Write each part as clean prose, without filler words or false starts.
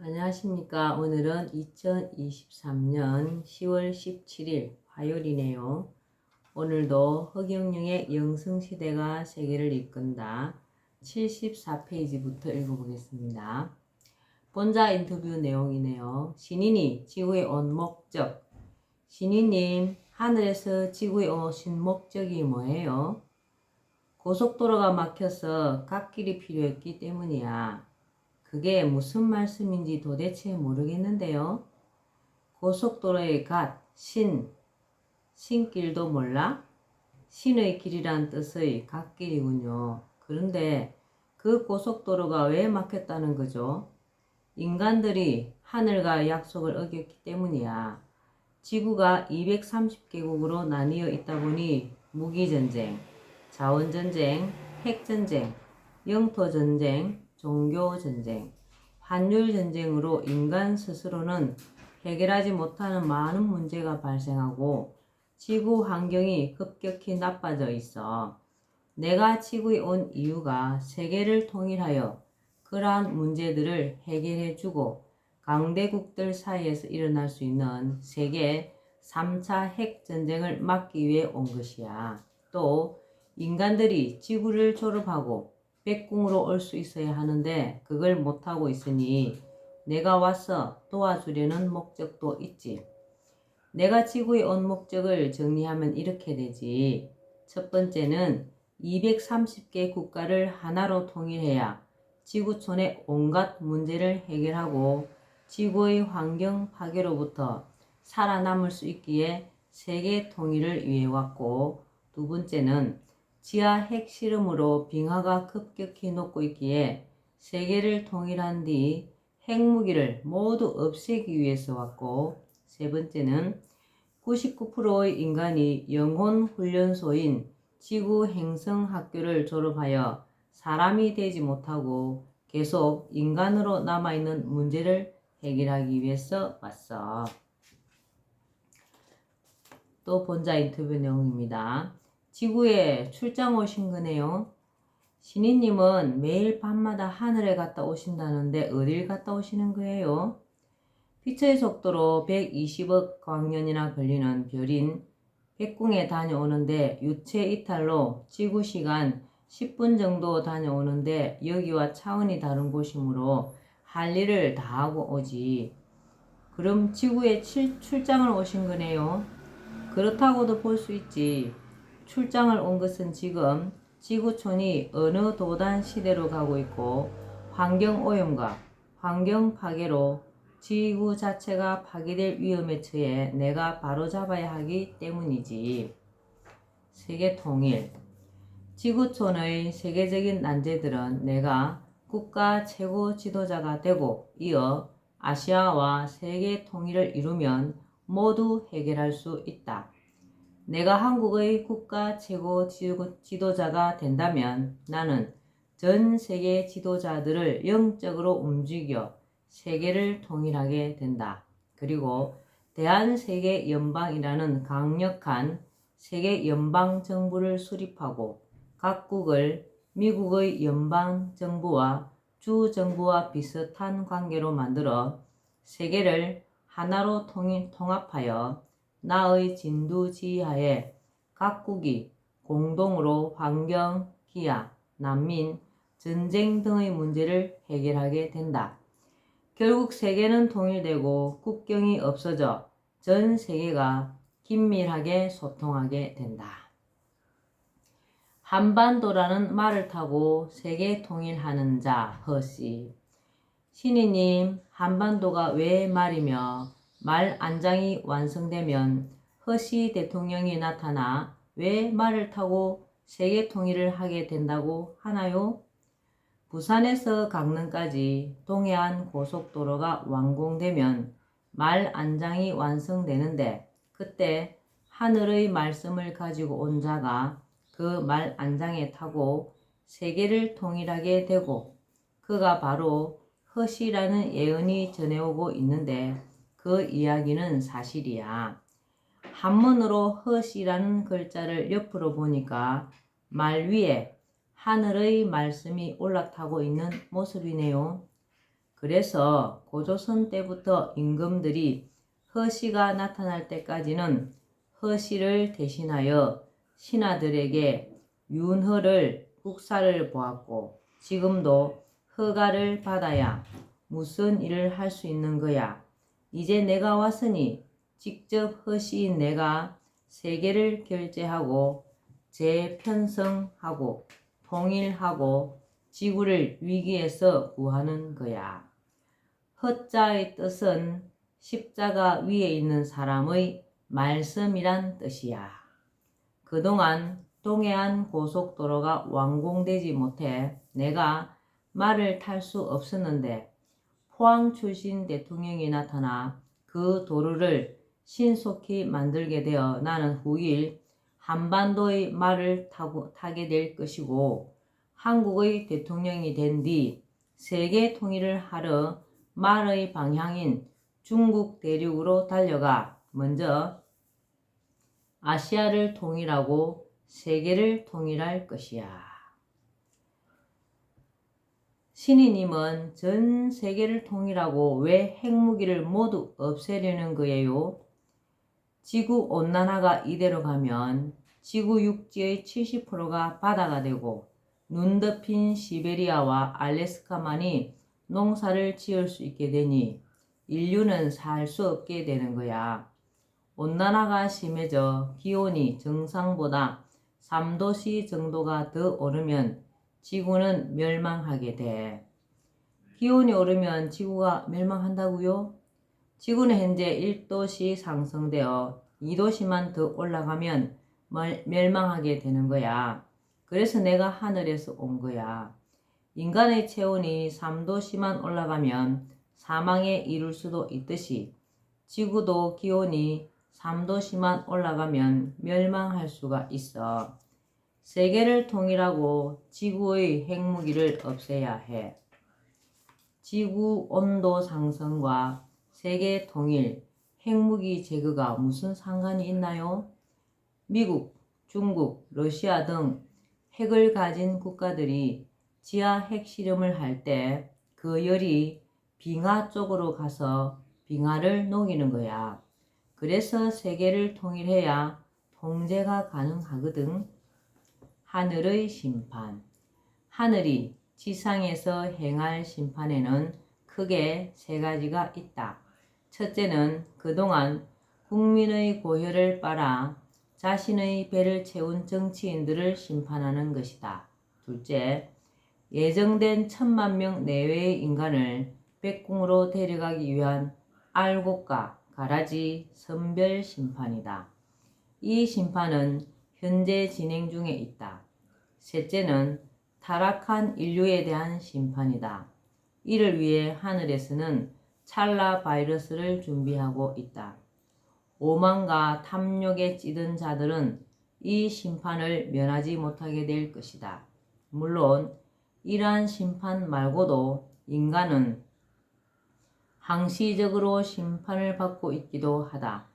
안녕하십니까. 오늘은 2023년 10월 17일 화요일이네요. 오늘도 허경영의 영성시대가 세계를 이끈다 74페이지부터 읽어보겠습니다. 본자 인터뷰 내용이네요. 신인이 지구에 온 목적. 신인님, 하늘에서 지구에 오신 목적이 뭐예요? 고속도로가 막혀서 갓길이 필요했기 때문이야. 그게 무슨 말씀인지 도대체 모르겠는데요. 고속도로의 갓, 신길도 몰라? 신의 길이란 뜻의 갓길이군요. 그런데 그 고속도로가 왜 막혔다는 거죠? 인간들이 하늘과 약속을 어겼기 때문이야. 지구가 230개국으로 나뉘어 있다 보니 무기전쟁, 자원전쟁, 핵전쟁, 영토전쟁, 종교전쟁, 환율전쟁으로 인간 스스로는 해결하지 못하는 많은 문제가 발생하고 지구 환경이 급격히 나빠져 있어. 내가 지구에 온 이유가 세계를 통일하여 그러한 문제들을 해결해주고 강대국들 사이에서 일어날 수 있는 세계 3차 핵전쟁을 막기 위해 온 것이야. 또 인간들이 지구를 졸업하고 백궁으로 올 수 있어야 하는데 그걸 못하고 있으니 내가 와서 도와주려는 목적도 있지. 내가 지구에 온 목적을 정리하면 이렇게 되지. 첫 번째는 230개 국가를 하나로 통일해야 지구촌의 온갖 문제를 해결하고 지구의 환경 파괴로부터 살아남을 수 있기에 세계 통일을 위해 왔고, 두 번째는 지하 핵실험으로 빙하가 급격히 녹고 있기에 세계를 통일한 뒤 핵무기를 모두 없애기 위해서 왔고, 세 번째는 99%의 인간이 영혼훈련소인 지구 행성학교를 졸업하여 사람이 되지 못하고 계속 인간으로 남아있는 문제를 해결하기 위해서 왔어. 또 본자 인터뷰 내용입니다. 지구에 출장 오신 거네요. 신이님은 매일 밤마다 하늘에 갔다 오신다는데 어딜 갔다 오시는 거예요? 빛의 속도로 120억 광년이나 걸리는 별인 백궁에 다녀오는데 유체 이탈로 지구 시간 10분 정도 다녀오는데 여기와 차원이 다른 곳이므로 할 일을 다 하고 오지. 그럼 지구에 출장을 오신 거네요. 그렇다고도 볼 수 있지. 출장을 온 것은 지금 지구촌이 어느 도단 시대로 가고 있고 환경오염과 환경 파괴로 지구 자체가 파괴될 위험에 처해 내가 바로잡아야 하기 때문이지. 세계 통일. 지구촌의 세계적인 난제들은 내가 국가 최고 지도자가 되고 이어 아시아와 세계 통일을 이루면 모두 해결할 수 있다. 내가 한국의 국가 최고 지도자가 된다면 나는 전 세계 지도자들을 영적으로 움직여 세계를 통일하게 된다. 그리고 대한세계연방이라는 강력한 세계연방정부를 수립하고 각국을 미국의 연방정부와 주정부와 비슷한 관계로 만들어 세계를 하나로 통합하여 나의 진두지휘하에 각국이 공동으로 환경, 기아, 난민, 전쟁 등의 문제를 해결하게 된다. 결국 세계는 통일되고 국경이 없어져 전 세계가 긴밀하게 소통하게 된다. 한반도라는 말을 타고 세계 통일하는 자 허씨. 신이님, 한반도가 왜 말이며 말 안장이 완성되면 허씨 대통령이 나타나 왜 말을 타고 세계 통일을 하게 된다고 하나요? 부산에서 강릉까지 동해안 고속도로가 완공되면 말 안장이 완성되는데 그때 하늘의 말씀을 가지고 온 자가 그 말 안장에 타고 세계를 통일하게 되고 그가 바로 허씨라는 예언이 전해오고 있는데 그 이야기는 사실이야. 한문으로 허씨라는 글자를 옆으로 보니까 말 위에 하늘의 말씀이 올라타고 있는 모습이네요. 그래서 고조선 때부터 임금들이 허씨가 나타날 때까지는 허씨를 대신하여 신하들에게 윤허를 국사를 보았고, 지금도 허가를 받아야 무슨 일을 할 수 있는 거야. 이제 내가 왔으니 직접 허씨인 내가 세계를 결제하고 재편성하고 통일하고 지구를 위기에서 구하는 거야. 허자의 뜻은 십자가 위에 있는 사람의 말씀이란 뜻이야. 그동안 동해안 고속도로가 완공되지 못해 내가 말을 탈 수 없었는데 포항 출신 대통령이 나타나 그 도로를 신속히 만들게 되어 나는 후일 한반도의 말을 타게 될 것이고, 한국의 대통령이 된 뒤 세계 통일을 하러 말의 방향인 중국 대륙으로 달려가 먼저 아시아를 통일하고 세계를 통일할 것이야. 신이님은 전 세계를 통일하고 왜 핵무기를 모두 없애려는 거예요? 지구온난화가 이대로 가면 지구 육지의 70%가 바다가 되고 눈 덮인 시베리아와 알래스카만이 농사를 지을 수 있게 되니 인류는 살 수 없게 되는 거야. 온난화가 심해져 기온이 정상보다 3도씨 정도가 더 오르면 지구는 멸망하게 돼. 기온이 오르면 지구가 멸망한다고요? 지구는 현재 1도씨 상승되어 2도씨만 더 올라가면 멸망하게 되는 거야. 그래서 내가 하늘에서 온 거야. 인간의 체온이 3도씨만 올라가면 사망에 이를 수도 있듯이 지구도 기온이 3도씨만 올라가면 멸망할 수가 있어. 세계를 통일하고 지구의 핵무기를 없애야 해. 지구 온도 상승과 세계 통일, 핵무기 제거가 무슨 상관이 있나요? 미국, 중국, 러시아 등 핵을 가진 국가들이 지하 핵실험을 할 때 그 열이 빙하 쪽으로 가서 빙하를 녹이는 거야. 그래서 세계를 통일해야 통제가 가능하거든. 하늘의 심판. 하늘이 지상에서 행할 심판에는 크게 세 가지가 있다. 첫째는 그동안 국민의 고혈을 빨아 자신의 배를 채운 정치인들을 심판하는 것이다. 둘째, 예정된 1000만 명 내외의 인간을 백궁으로 데려가기 위한 알곡과 가라지 선별 심판이다. 이 심판은 현재 진행 중에 있다. 셋째는 타락한 인류에 대한 심판이다. 이를 위해 하늘에서는 찰나 바이러스를 준비하고 있다. 오만과 탐욕에 찌든 자들은 이 심판을 면하지 못하게 될 것이다. 물론 이러한 심판 말고도 인간은 항시적으로 심판을 받고 있기도 하다.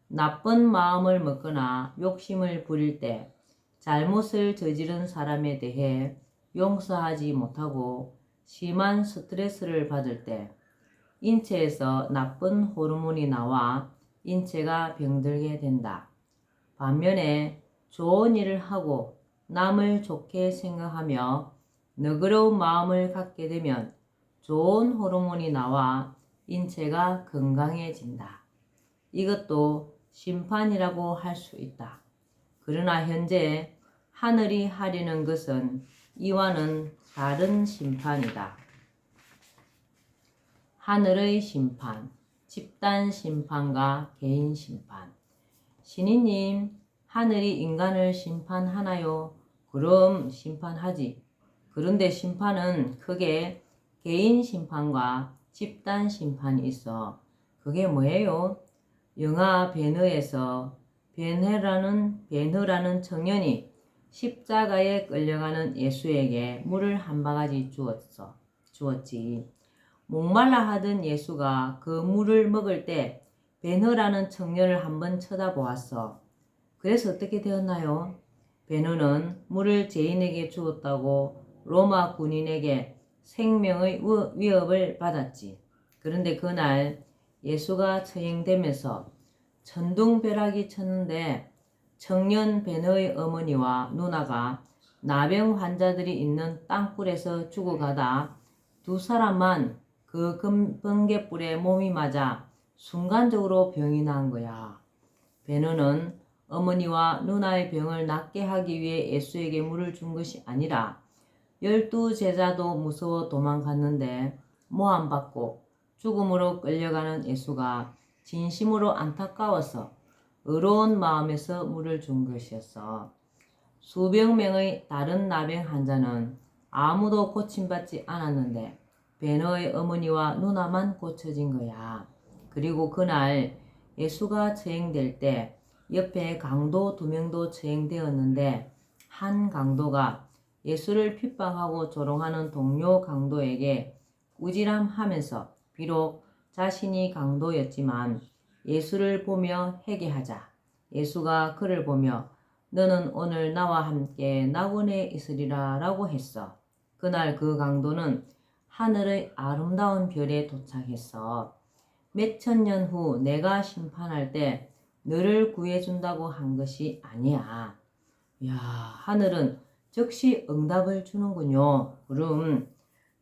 나쁜 마음을 먹거나 욕심을 부릴 때 잘못을 저지른 사람에 대해 용서하지 못하고 심한 스트레스를 받을 때 인체에서 나쁜 호르몬이 나와 인체가 병들게 된다. 반면에 좋은 일을 하고 남을 좋게 생각하며 너그러운 마음을 갖게 되면 좋은 호르몬이 나와 인체가 건강해진다. 이것도 심판이라고 할 수 있다. 그러나 현재 하늘이 하려는 것은 이와는 다른 심판이다. 하늘의 심판, 집단 심판과 개인 심판. 신이님, 하늘이 인간을 심판하나요? 그럼 심판하지. 그런데 심판은 크게 개인 심판과 집단 심판이 있어. 그게 뭐예요? 영화 베너에서 베너라는 청년이 십자가에 끌려가는 예수에게 물을 한 바가지 주었지. 목말라 하던 예수가 그 물을 먹을 때 베너라는 청년을 한번 쳐다보았어. 그래서 어떻게 되었나요? 베너는 물을 죄인에게 주었다고 로마 군인에게 생명의 위협을 받았지. 그런데 그날 예수가 처형되면서 천둥벼락이 쳤는데 청년 베너의 어머니와 누나가 나병 환자들이 있는 땅굴에서 죽어가다 두 사람만 그 번갯불에 몸이 맞아 순간적으로 병이 난 거야. 베너는 어머니와 누나의 병을 낫게 하기 위해 예수에게 물을 준 것이 아니라 12 제자도 무서워 도망갔는데 모함받고 죽음으로 끌려가는 예수가 진심으로 안타까워서 의로운 마음에서 물을 준 것이었어. 수백 명의 다른 나병 환자는 아무도 고침받지 않았는데 베너의 어머니와 누나만 고쳐진 거야. 그리고 그날 예수가 처형될 때 옆에 강도 2명도 처형되었는데 한 강도가 예수를 핍박하고 조롱하는 동료 강도에게 꾸지람하면서 비록 자신이 강도였지만 예수를 보며 회개하자. 예수가 그를 보며 너는 오늘 나와 함께 낙원에 있으리라 라고 했어. 그날 그 강도는 하늘의 아름다운 별에 도착했어. 몇천 년 후 내가 심판할 때 너를 구해준다고 한 것이 아니야. 이야, 하늘은 즉시 응답을 주는군요. 그럼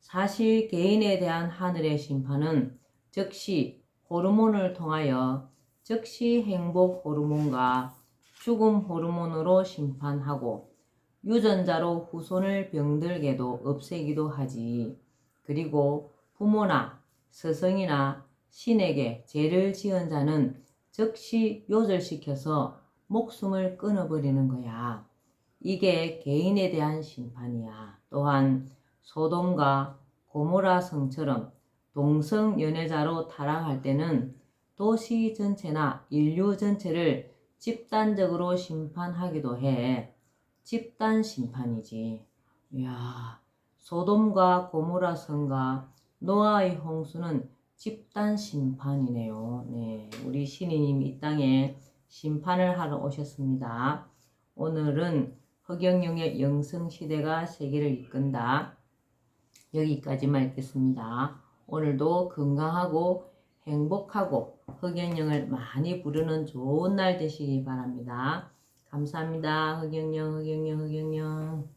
사실 개인에 대한 하늘의 심판은 즉시 호르몬을 통하여 즉시 행복 호르몬과 죽음 호르몬으로 심판하고 유전자로 후손을 병들게도 없애기도 하지. 그리고 부모나 스승이나 신에게 죄를 지은 자는 즉시 요절시켜서 목숨을 끊어버리는 거야. 이게 개인에 대한 심판이야. 또한 소돔과 고모라 성처럼 동성 연애자로 타락할 때는 도시 전체나 인류 전체를 집단적으로 심판하기도 해. 집단 심판이지. 이야, 소돔과 고모라 성과 노아의 홍수는 집단 심판이네요. 네, 우리 신이님이 이 땅에 심판을 하러 오셨습니다. 오늘은 허경영의 영성시대가 세계를 이끈다. 여기까지만 읽겠습니다. 오늘도 건강하고 행복하고 허경영을 많이 부르는 좋은 날 되시기 바랍니다. 감사합니다. 허경영, 허경영, 허경영.